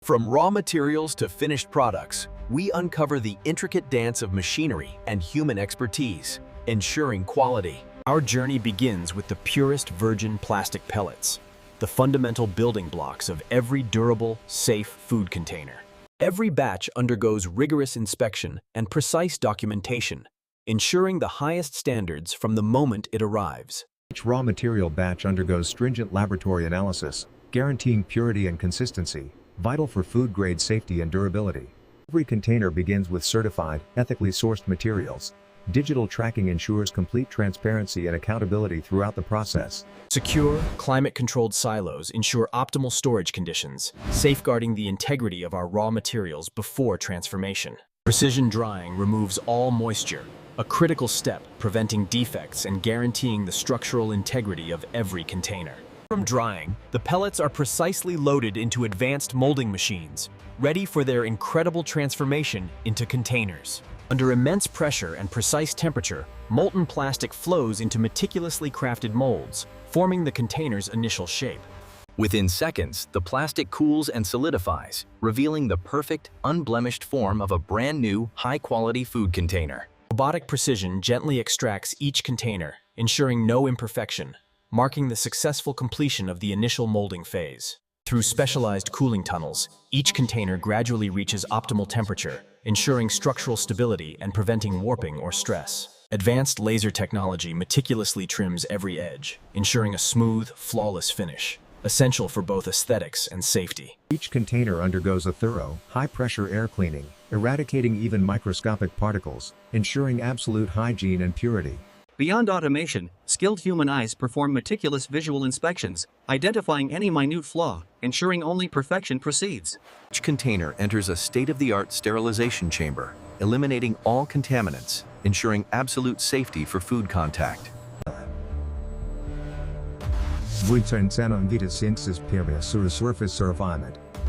From raw materials to finished products, we uncover the intricate dance of machinery and human expertise, ensuring quality. Our journey begins with the purest virgin plastic pellets, the fundamental building blocks of every durable, safe food container. Every batch undergoes rigorous inspection and precise documentation, ensuring the highest standards from the moment it arrives. Each raw material batch undergoes stringent laboratory analysis, guaranteeing purity and consistency, vital for food-grade safety and durability. Every container begins with certified, ethically sourced materials. Digital tracking ensures complete transparency and accountability throughout the process. Secure, climate-controlled silos ensure optimal storage conditions, safeguarding the integrity of our raw materials before transformation. Precision drying removes all moisture, a critical step preventing defects and guaranteeing the structural integrity of every container. From drying, the pellets are precisely loaded into advanced molding machines, ready for their incredible transformation into containers. Under immense pressure and precise temperature, molten plastic flows into meticulously crafted molds, forming the container's initial shape. Within seconds, the plastic cools and solidifies, revealing the perfect, unblemished form of a brand new, high-quality food container. Robotic precision gently extracts each container, ensuring no imperfection, marking the successful completion of the initial molding phase. Through specialized cooling tunnels, each container gradually reaches optimal temperature, ensuring structural stability and preventing warping or stress. Advanced laser technology meticulously trims every edge, ensuring a smooth, flawless finish, essential for both aesthetics and safety. Each container undergoes a thorough, high-pressure air cleaning, eradicating even microscopic particles, ensuring absolute hygiene and purity. Beyond automation, skilled human eyes perform meticulous visual inspections, identifying any minute flaw, ensuring only perfection proceeds. Each container enters a state-of-the-art sterilization chamber, eliminating all contaminants, ensuring absolute safety for food contact.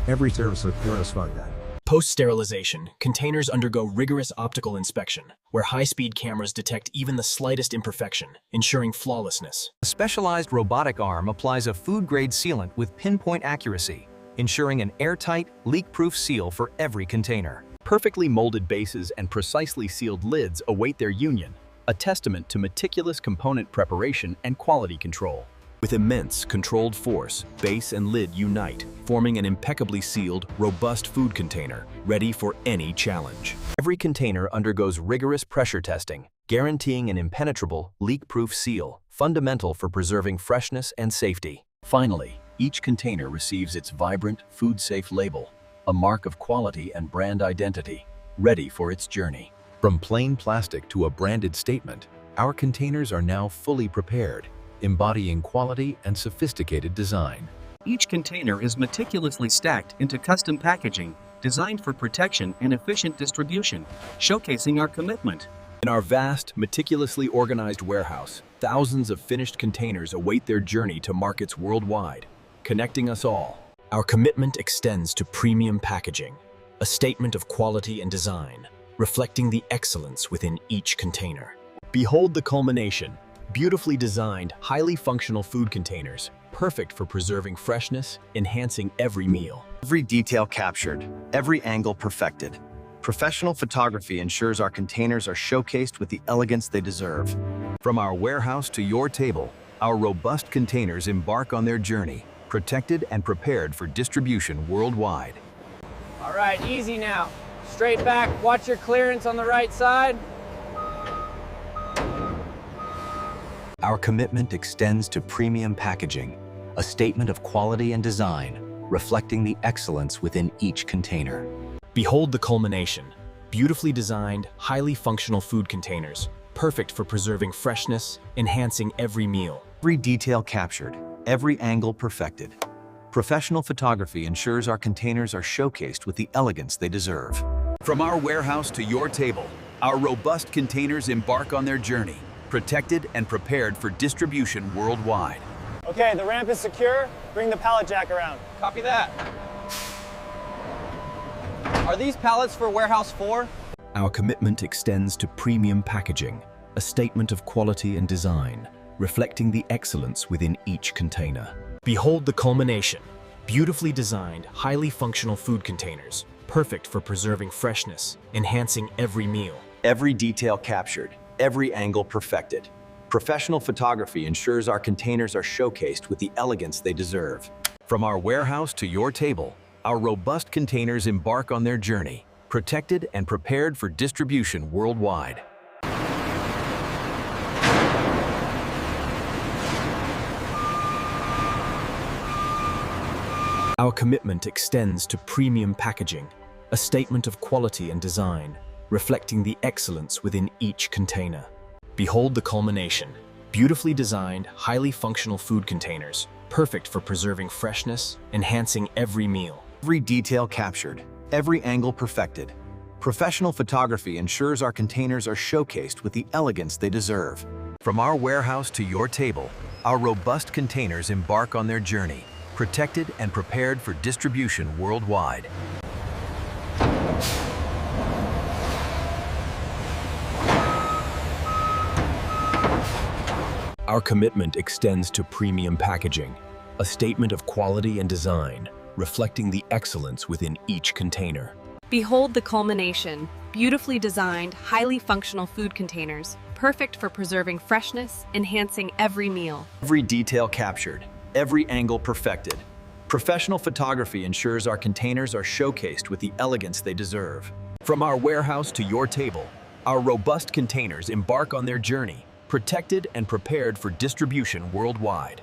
Every surface occurs fungi. Post-sterilization, containers undergo rigorous optical inspection, where high-speed cameras detect even the slightest imperfection, ensuring flawlessness. A specialized robotic arm applies a food-grade sealant with pinpoint accuracy, ensuring an airtight, leak-proof seal for every container. Perfectly molded bases and precisely sealed lids await their union, a testament to meticulous component preparation and quality control. With immense controlled force, base and lid unite, forming an impeccably sealed, robust food container, ready for any challenge. Every container undergoes rigorous pressure testing, guaranteeing an impenetrable, leak-proof seal, fundamental for preserving freshness and safety. Finally, each container receives its vibrant, food-safe label, a mark of quality and brand identity, ready for its journey. From plain plastic to a branded statement, our containers are now fully prepared, embodying quality and sophisticated design. Each container is meticulously stacked into custom packaging, designed for protection and efficient distribution, showcasing our commitment. In our vast, meticulously organized warehouse, thousands of finished containers await their journey to markets worldwide, connecting us all. Our commitment extends to premium packaging, a statement of quality and design, reflecting the excellence within each container. Behold the culmination. Beautifully designed, highly functional food containers, perfect for preserving freshness, enhancing every meal. Every detail captured, every angle perfected. Professional photography ensures our containers are showcased with the elegance they deserve. From our warehouse to your table, our robust containers embark on their journey, protected and prepared for distribution worldwide. All right, easy now. Straight back, watch your clearance on the right side. Our commitment extends to premium packaging, a statement of quality and design, reflecting the excellence within each container. Behold the culmination. Beautifully designed, highly functional food containers, perfect for preserving freshness, enhancing every meal. Every detail captured, every angle perfected. Professional photography ensures our containers are showcased with the elegance they deserve. From our warehouse to your table, our robust containers embark on their journey, protected and prepared for distribution worldwide. Okay, the ramp is secure. Bring the pallet jack around. Copy that. Are these pallets for warehouse 4? Our commitment extends to premium packaging, a statement of quality and design, reflecting the excellence within each container. Behold the culmination. Beautifully designed, highly functional food containers, perfect for preserving freshness, enhancing every meal. Every detail captured, every angle perfected. Professional photography ensures our containers are showcased with the elegance they deserve. From our warehouse to your table, our robust containers embark on their journey, protected and prepared for distribution worldwide. Our commitment extends to premium packaging, a statement of quality and design, reflecting the excellence within each container. Behold the culmination. Beautifully designed, highly functional food containers, perfect for preserving freshness, enhancing every meal. Every detail captured, every angle perfected. Professional photography ensures our containers are showcased with the elegance they deserve. From our warehouse to your table, our robust containers embark on their journey, protected and prepared for distribution worldwide. Our commitment extends to premium packaging, a statement of quality and design, reflecting the excellence within each container. Behold the culmination. Beautifully designed, highly functional food containers, perfect for preserving freshness, enhancing every meal. Every detail captured, every angle perfected. Professional photography ensures our containers are showcased with the elegance they deserve. From our warehouse to your table, our robust containers embark on their journey, protected and prepared for distribution worldwide.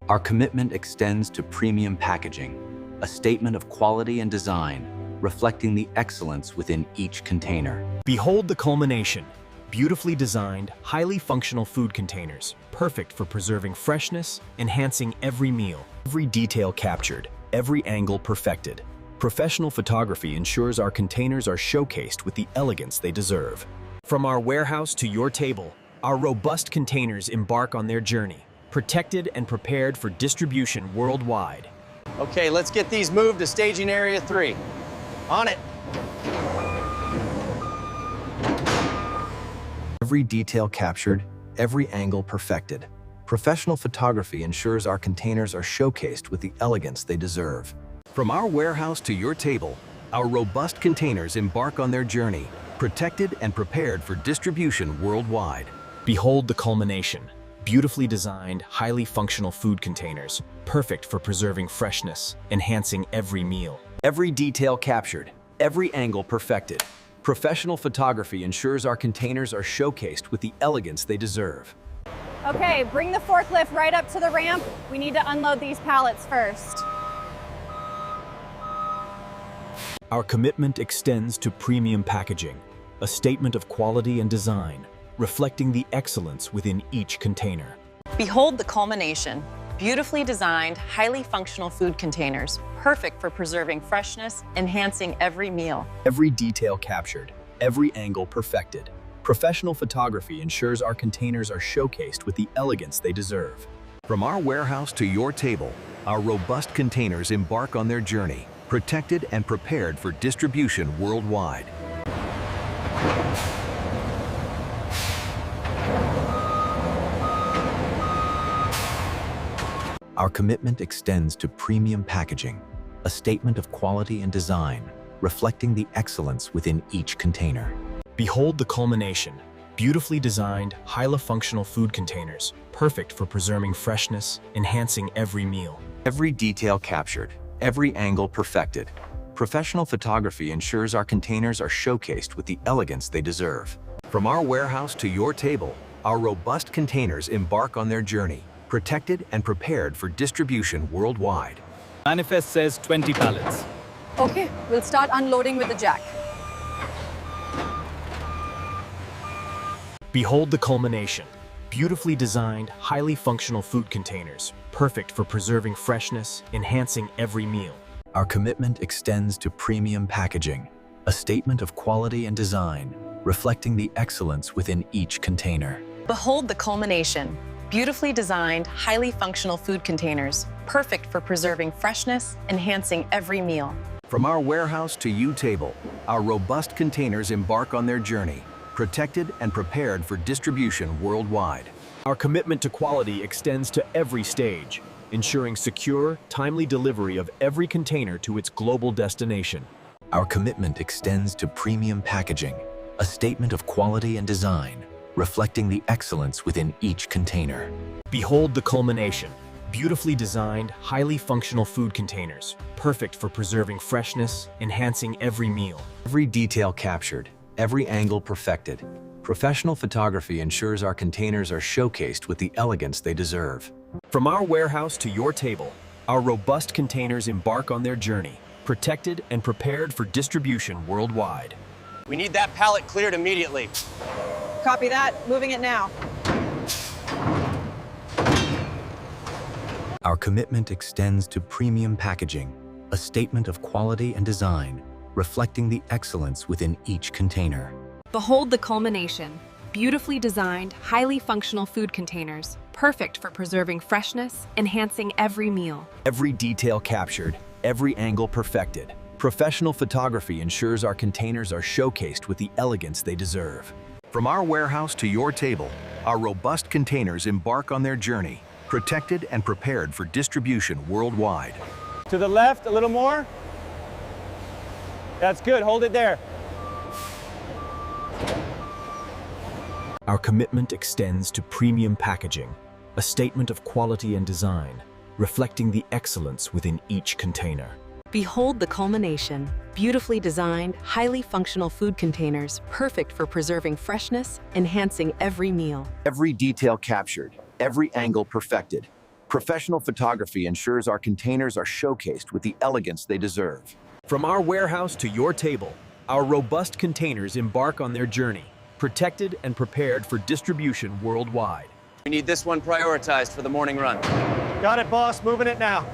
Our commitment extends to premium packaging, a statement of quality and design, reflecting the excellence within each container. Behold the culmination. Beautifully designed, highly functional food containers, perfect for preserving freshness, enhancing every meal. Every detail captured, every angle perfected. Professional photography ensures our containers are showcased with the elegance they deserve. From our warehouse to your table, our robust containers embark on their journey, protected and prepared for distribution worldwide. Okay, let's get these moved to staging area 3. On it. Every detail captured, every angle perfected. Professional photography ensures our containers are showcased with the elegance they deserve. From our warehouse to your table, our robust containers embark on their journey, protected and prepared for distribution worldwide. Behold the culmination. Beautifully designed, highly functional food containers, perfect for preserving freshness, enhancing every meal. Every detail captured, every angle perfected. Professional photography ensures our containers are showcased with the elegance they deserve. Okay, bring the forklift right up to the ramp. We need to unload these pallets first. Our commitment extends to premium packaging, a statement of quality and design, reflecting the excellence within each container. Behold the culmination. Beautifully designed, highly functional food containers, perfect for preserving freshness, enhancing every meal. Every detail captured, every angle perfected. Professional photography ensures our containers are showcased with the elegance they deserve. From our warehouse to your table, our robust containers embark on their journey, protected and prepared for distribution worldwide. Our commitment extends to premium packaging, a statement of quality and design, reflecting the excellence within each container. Behold the culmination. Beautifully designed, highly functional food containers, perfect for preserving freshness, enhancing every meal. Every detail captured, every angle perfected. Professional photography ensures our containers are showcased with the elegance they deserve. From our warehouse to your table, our robust containers embark on their journey, protected and prepared for distribution worldwide. Manifest says 20 pallets. Okay, we'll start unloading with the jack. Behold the culmination. Beautifully designed, highly functional food containers, perfect for preserving freshness, enhancing every meal. Our commitment extends to premium packaging, a statement of quality and design, reflecting the excellence within each container. Behold the culmination. Beautifully designed, highly functional food containers, perfect for preserving freshness, enhancing every meal. From our warehouse to you table, our robust containers embark on their journey, protected and prepared for distribution worldwide. Our commitment to quality extends to every stage, ensuring secure, timely delivery of every container to its global destination. Our commitment extends to premium packaging, a statement of quality and design, reflecting the excellence within each container. Behold the culmination. Beautifully designed, highly functional food containers, perfect for preserving freshness, enhancing every meal. Every detail captured, every angle perfected. Professional photography ensures our containers are showcased with the elegance they deserve. From our warehouse to your table, our robust containers embark on their journey, protected and prepared for distribution worldwide. We need that pallet cleared immediately. Copy that. Moving it now. Our commitment extends to premium packaging, a statement of quality and design, reflecting the excellence within each container. Behold the culmination. Beautifully designed, highly functional food containers, perfect for preserving freshness, enhancing every meal. Every detail captured, every angle perfected. Professional photography ensures our containers are showcased with the elegance they deserve. From our warehouse to your table, our robust containers embark on their journey, protected and prepared for distribution worldwide. To the left, a little more. That's good, hold it there. Our commitment extends to premium packaging, a statement of quality and design, reflecting the excellence within each container. Behold the culmination. Beautifully designed, highly functional food containers, perfect for preserving freshness, enhancing every meal. Every detail captured, every angle perfected. Professional photography ensures our containers are showcased with the elegance they deserve. From our warehouse to your table, our robust containers embark on their journey, protected and prepared for distribution worldwide. We need this one prioritized for the morning run. Got it, boss, moving it now.